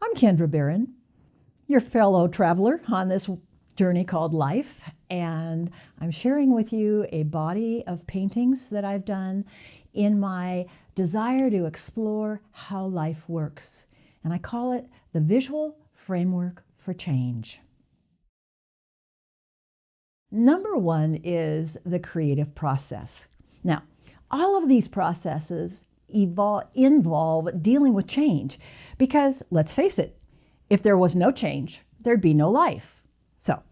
I'm Kendra Barron, your fellow traveler on this journey called life, and I'm sharing with you a body of paintings that I've done in my desire to explore how life works. And I call it the visual framework for change. Number one is the creative process. Now, all of these processes involve dealing with change because, let's face it, if there was no change, there'd be no life. So,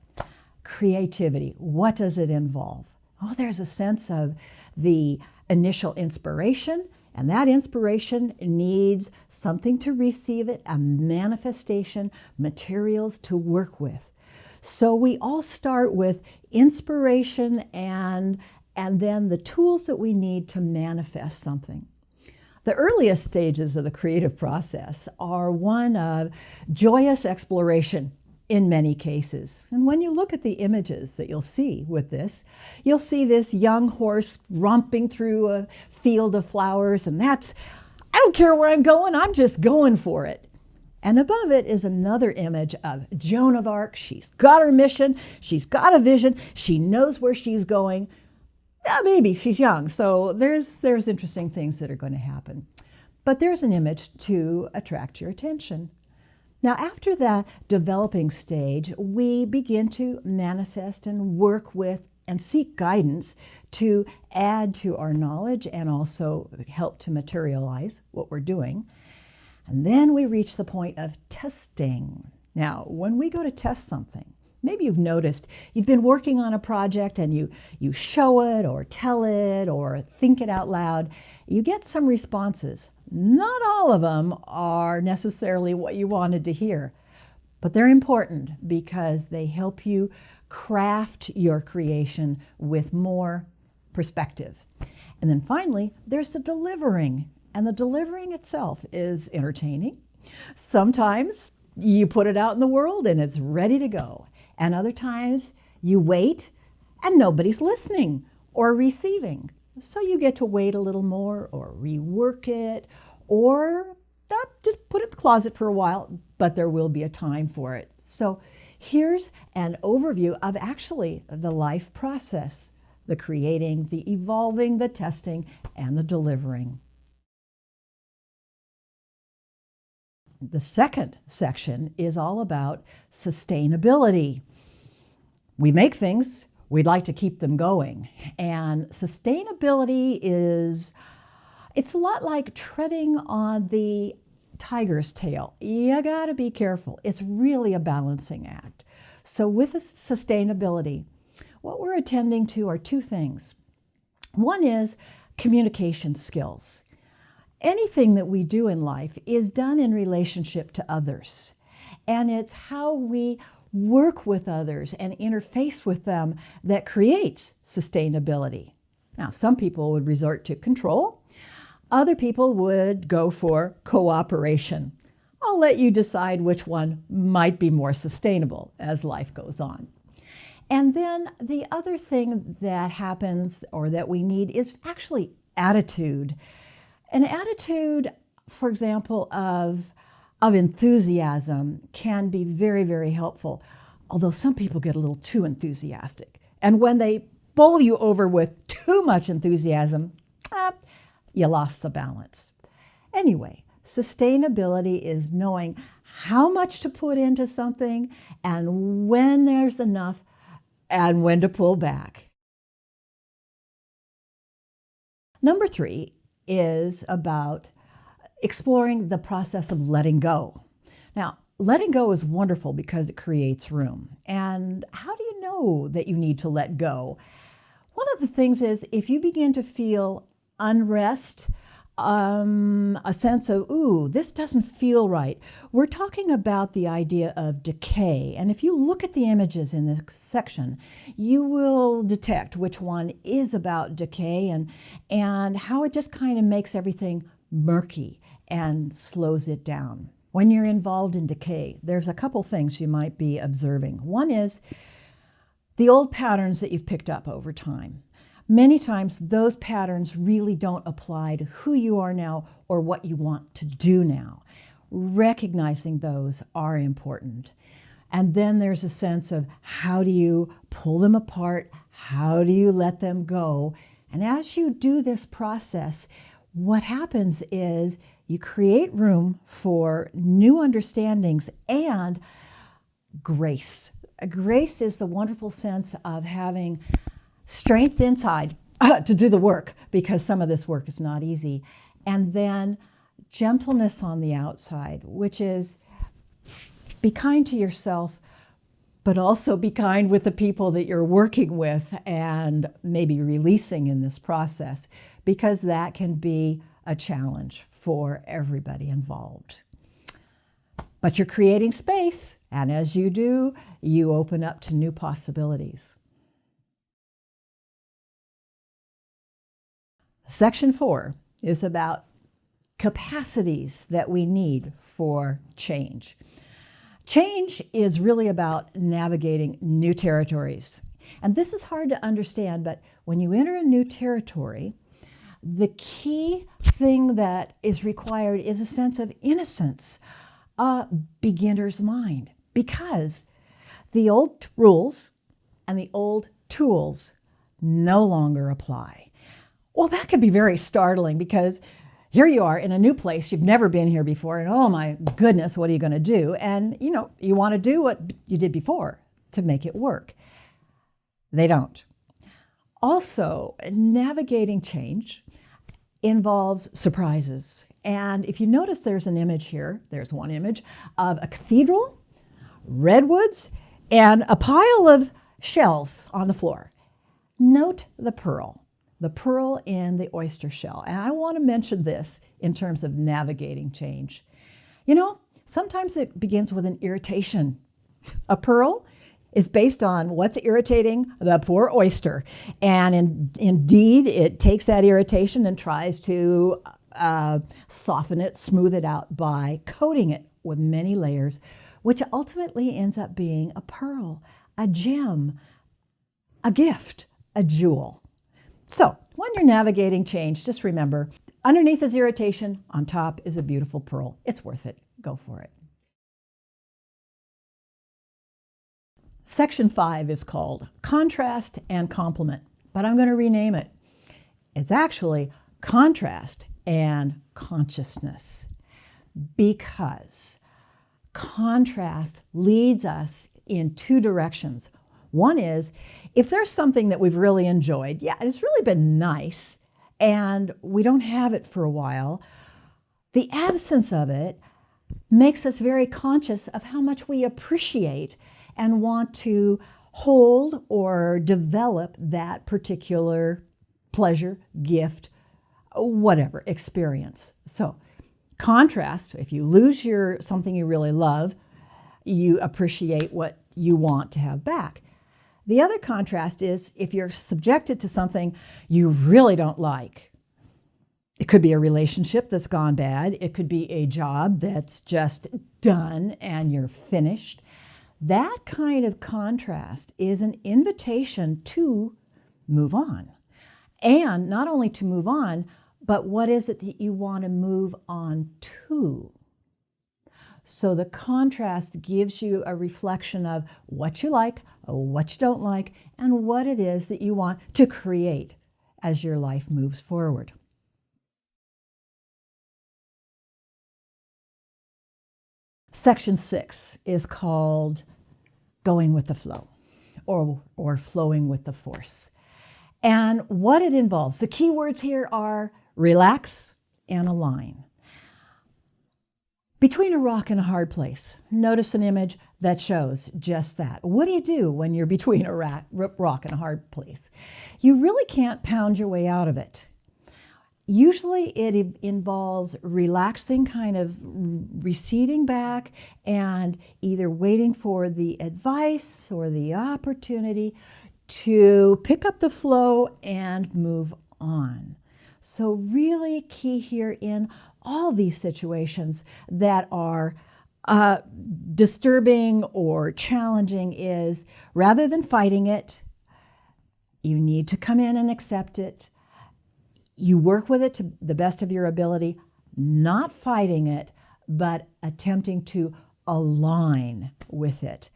creativity, what does it involve? Oh, there's a sense of the initial inspiration, and that inspiration needs something to receive it, a manifestation, materials to work with. So we all start with inspiration and then the tools that we need to manifest something. The earliest stages of the creative process are one of joyous exploration in many cases. And when you look at the images that you'll see with this, you'll see this young horse romping through a field of flowers, and I don't care where I'm going, I'm just going for it. And above it is another image of Joan of Arc. She's got her mission, she's got a vision, she knows where she's going. Maybe she's young, so there's interesting things that are going to happen. But there's an image to attract your attention. Now, after that developing stage, we begin to manifest and work with and seek guidance to add to our knowledge and also help to materialize what we're doing. And then we reach the point of testing. Now, when we go to test something, maybe you've noticed you've been working on a project and you show it or tell it or think it out loud. You get some responses. Not all of them are necessarily what you wanted to hear, but they're important because they help you craft your creation with more perspective. And then finally, there's the delivering. And the delivering itself is entertaining. Sometimes you put it out in the world and it's ready to go. And other times you wait and nobody's listening or receiving. So you get to wait a little more or rework it or just put it in the closet for a while, but there will be a time for it. So here's an overview of actually the life process, the creating, the evolving, the testing, and the delivering. The second section is all about sustainability. We make things, we'd like to keep them going. And sustainability it's a lot like treading on the tiger's tail. You gotta be careful. It's really a balancing act. So with sustainability, what we're attending to are two things. One is communication skills. Anything that we do in life is done in relationship to others. And it's how we work with others and interface with them that creates sustainability. Now, some people would resort to control. Other people would go for cooperation. I'll let you decide which one might be more sustainable as life goes on. And then the other thing that happens or that we need is actually attitude. An attitude, for example, of enthusiasm can be very, very helpful, although some people get a little too enthusiastic. And when they bowl you over with too much enthusiasm, you lost the balance. Anyway, sustainability is knowing how much to put into something and when there's enough and when to pull back. Number 3 is about exploring the process of letting go. Now, letting go is wonderful because it creates room. And how do you know that you need to let go? One of the things is if you begin to feel unrest, a sense of, ooh, this doesn't feel right. We're talking about the idea of decay. And if you look at the images in this section, you will detect which one is about decay and how it just kind of makes everything murky and slows it down. When you're involved in decay, there's a couple things you might be observing. One is the old patterns that you've picked up over time. Many times those patterns really don't apply to who you are now or what you want to do now. recognizing those are important. And then there's a sense of how do you pull them apart? How do you let them go? And as you do this process, what happens is you create room for new understandings and grace. Grace is the wonderful sense of having strength inside to do the work, because some of this work is not easy. And then gentleness on the outside, which is be kind to yourself, but also be kind with the people that you're working with and maybe releasing in this process, because that can be a challenge for everybody involved. But you're creating space, and as you do, you open up to new possibilities. Section 4 is about capacities that we need for change. Change is really about navigating new territories. And this is hard to understand, but when you enter a new territory, the key thing that is required is a sense of innocence, a beginner's mind, because the old rules and the old tools no longer apply. Well, that could be very startling, because here you are in a new place, you've never been here before, and oh my goodness, what are you going to do? And you want to do what you did before to make it work. They don't. Also, navigating change involves surprises. And if you notice, there's an image here, there's one image of a cathedral, redwoods, and a pile of shells on the floor. Note the pearl in the oyster shell. And I want to mention this in terms of navigating change. Sometimes it begins with an irritation. A pearl is based on what's irritating the poor oyster. And indeed, it takes that irritation and tries to soften it, smooth it out by coating it with many layers, which ultimately ends up being a pearl, a gem, a gift, a jewel. So when you're navigating change, just remember, underneath is irritation, on top is a beautiful pearl. It's worth it. Go for it. Section 5 is called Contrast and Complement, but I'm going to rename it. It's actually Contrast and Consciousness, because contrast leads us in two directions. One is, if there's something that we've really enjoyed, it's really been nice, and we don't have it for a while, the absence of it makes us very conscious of how much we appreciate and want to hold or develop that particular pleasure, gift, whatever, experience. So contrast, if you lose something you really love, you appreciate what you want to have back. The other contrast is if you're subjected to something you really don't like. It could be a relationship that's gone bad. It could be a job that's just done and you're finished. That kind of contrast is an invitation to move on. And not only to move on, but what is it that you want to move on to? So the contrast gives you a reflection of what you like, what you don't like, and what it is that you want to create as your life moves forward. Section 6 is called Going with the Flow, or Flowing with the Force. And what it involves, the key words here are relax and align. Between a rock and a hard place, notice an image that shows just that. What do you do when you're between a rock and a hard place? You really can't pound your way out of it. Usually it involves relaxing, kind of receding back, and either waiting for the advice or the opportunity to pick up the flow and move on. So really key here in all these situations that are disturbing or challenging is, rather than fighting it, you need to come in and accept it. You work with it to the best of your ability, not fighting it, but attempting to align with it.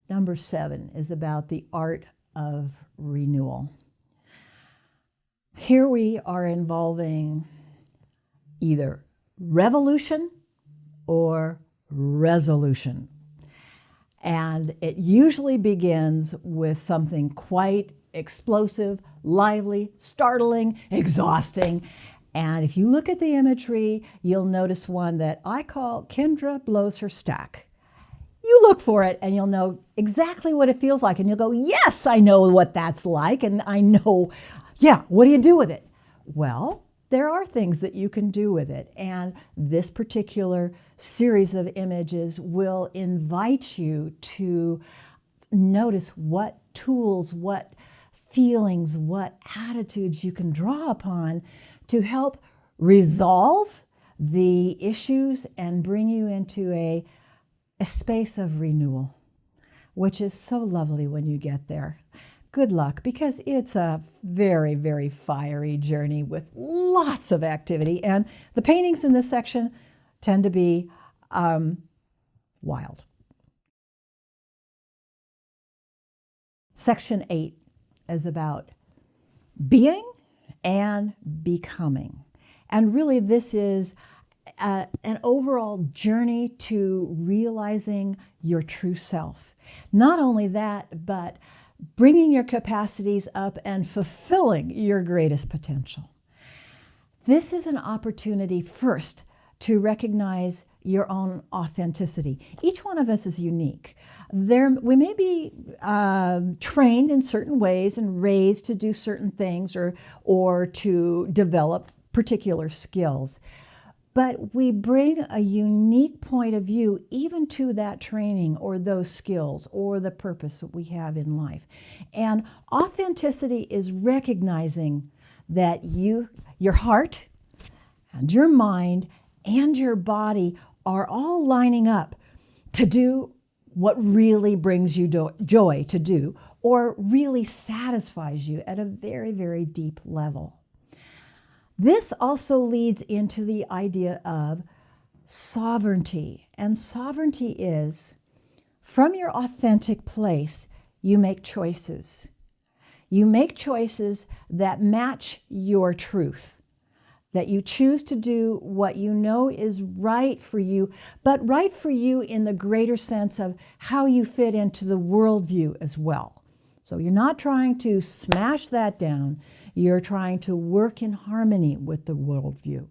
Number 7 is about the art of renewal. Here we are involving either revolution or resolution. And it usually begins with something quite explosive, lively, startling, exhausting. And if you look at the imagery, you'll notice one that I call Kendra blows her stack. You look for it and you'll know exactly what it feels like. And you'll go, yes, I know what that's like. And I know, yeah, what do you do with it? Well, there are things that you can do with it. And this particular series of images will invite you to notice what tools, what feelings, what attitudes you can draw upon to help resolve the issues and bring you into a space of renewal, which is so lovely when you get there. Good luck, because it's a very, very fiery journey with lots of activity. And the paintings in this section tend to be wild. Section 8 is about being and becoming. And really this is an overall journey to realizing your true self. Not only that, but bringing your capacities up and fulfilling your greatest potential. This is an opportunity first to recognize your own authenticity. Each one of us is unique. We may be trained in certain ways and raised to do certain things or to develop particular skills. But we bring a unique point of view even to that training or those skills or the purpose that we have in life. And authenticity is recognizing that your heart and your mind and your body are all lining up to do what really brings you joy to do or really satisfies you at a very, very deep level. This also leads into the idea of sovereignty. And sovereignty is, from your authentic place, you make choices. You make choices that match your truth, that you choose to do what you know is right for you, but right for you in the greater sense of how you fit into the worldview as well. So you're not trying to smash that down. You're trying to work in harmony with the worldview.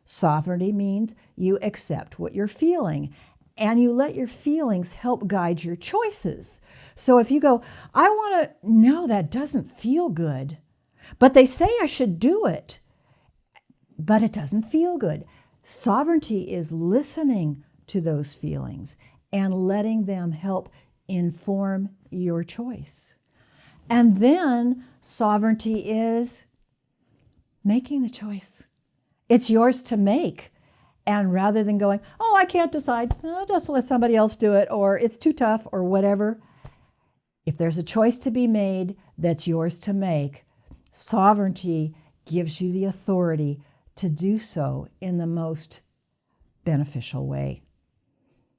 Sovereignty means you accept what you're feeling and you let your feelings help guide your choices. So if you go, I want to, no, that doesn't feel good, but they say I should do it, but it doesn't feel good. Sovereignty is listening to those feelings and letting them help inform your choice. And then sovereignty is making the choice. It's yours to make. And rather than going, oh, I can't decide, just let somebody else do it, or it's too tough, or whatever. If there's a choice to be made that's yours to make, sovereignty gives you the authority to do so in the most beneficial way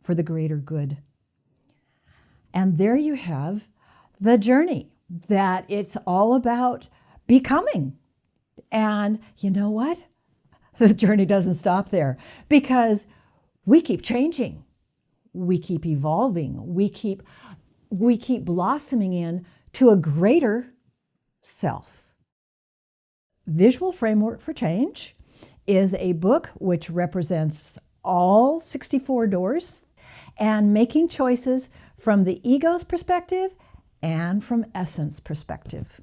for the greater good. And there you have the journey, that it's all about becoming. And you know what? The journey doesn't stop there, because we keep changing. We keep evolving. We keep blossoming in to a greater self. Visual Framework for Change is a book which represents all 64 doors and making choices from the ego's perspective and from essence perspective.